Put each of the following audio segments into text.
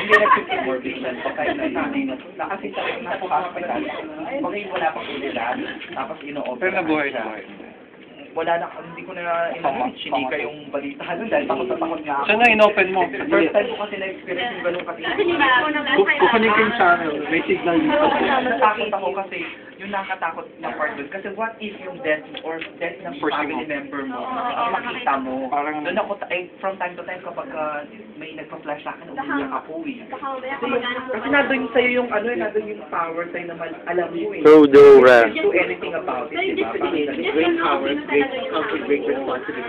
hindi nag-morbation. Pagkain na nanay na kasi sa nasa hospital. Pagkain wala pang ulilan, tapos ino-open. Pero nabuhay na. Wala na, hindi ko na chinika yung balita nun dahil takot na takot nga ako. Saan na in-open mo? First time ko kasi na-experience yung ganun kasi. Kukunin ko yung channel. May signal dito. Natakot ako kasi yung nakatakot na part doon. Kasi what if yung death or death ng family member mo ang makita mo. Parang doon ako, from time to time kapag may nagpa-flash sa akin, umiyak ako eh. Kasi nandun sa'yo yung ano eh, nandun yung power sa'yo na alam mo eh. Rodora. You do anything about it, diba? great power, great comfort, great responsibility.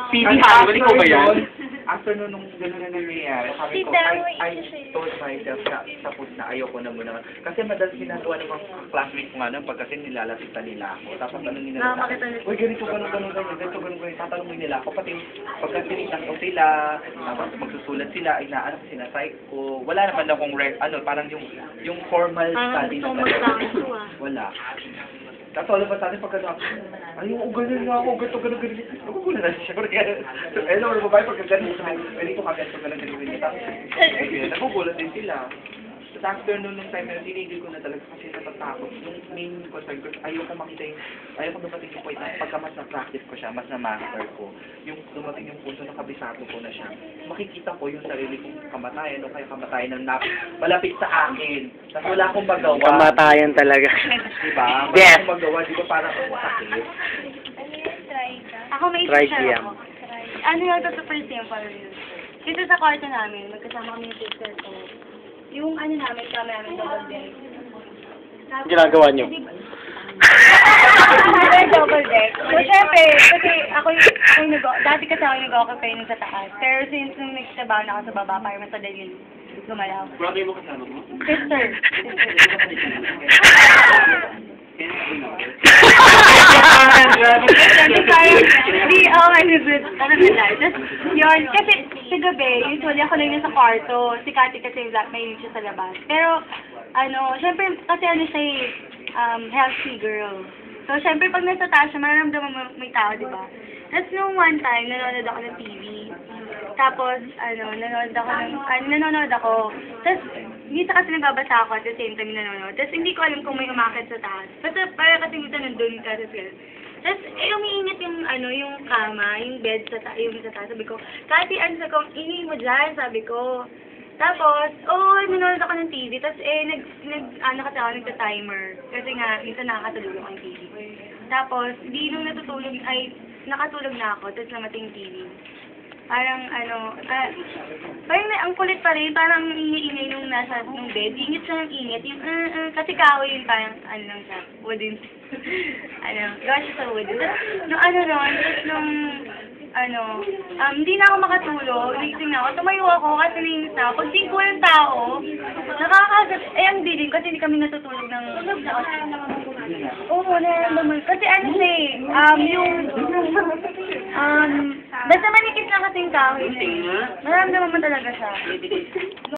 PD Hannibal, ikaw ba yan? After nung gano'n na nangyayari, sabi ko, I told myself na tapos na ayoko na muna. Kasi madalas ginagawa ng mga classmates ko nga nun, pag kasi nilalapitan nila ako. Tapos ano nila sa akin, uy, ganito, ganito, tatanong nila ako. Pati pagka tinitang ko sila, tapos magsusulat sila, inaanak sinasay ko. Wala naman akong, parang yung formal study na wala. Tapos all of a sudden, pagka ayun, ganun nga ako, ganito. Nagugulan na siya. Eh, no, babae, pagka ganun, ganito ka, ganito. Nagugulan din sila. Sa afternoon nung time na tinigil ko na talaga kasi natatakot. Yung main concern ko, ayoko dumating yung point na pagka mas na-practice ko siya, mas na-master ko. Yung dumating yung punto na kabisado ko na siya. Makikita ko yung sarili kong kamatayan o kaya kamatayan ng malapit sa akin. Tapos wala akong magawa. Kamatayan talaga. Diba? Wala Yes. akong magawa. Di ba parang sakit? Ako may Try isa siyam. ako. Ano yung super simple yun? Dito sa kwarto namin, magkasama kami yung sister ko. Yung ano namin, kami namin double deck. Tapos, Ginagawa niyo? double deck. So, syempre, kasi dati kasi ako nag-occupy nun sa taas. Pero since nung nagsabaw na ako sa baba, para mas madali yun gumalaw. Brother mo kasama mo? Sister. Yun, kasi sa gabi, usually ako lang yun sa kwarto. Si Kati kasi may siya sa labas. Pero, syempre, kasi siya healthy girl. So, syempre, pag nasa taas siya, mararamdaman mo may tao, di ba? Tapos, nung one time, nanonood ako ng TV. Tapos, nanonood ako. Tapos, minsan kasi nagbabasa ako at the same time nanonood. Tapos, hindi ko alam kung may umakit sa taas. Basta, para kasi minsan nandun ka sa field. Tapos, umiinit yung kama, yung bed yung sa taas. Sabi ko, Kati, sabi ko, ingay mo dyan, sabi ko. Tapos, nanonood ako ng TV. Tapos, kasi ako nagta-timer. Kasi nga, minsan nakakatulog ako ng TV. Tapos, di nung nakatulog na ako, tapos namating TV. Parang, parang ang kulit pa rin, parang ingay-ingay nung nasa bed. Ingit siya ng ingit. Kasi kahoy yun, parang, lang siya, wooden. Gawa siya sa wooden. Tapos, hindi na ako makatulog. Nagising na ako. Tumayo ako kasi nainis na ako. Pag 5 ng tao, nakakagat. Ang dilim kasi hindi kami natutulog ng... Oo, nararamdaman. Kasi basta manikit na kasing kahoy na yun. Nararamdaman mo talaga siya.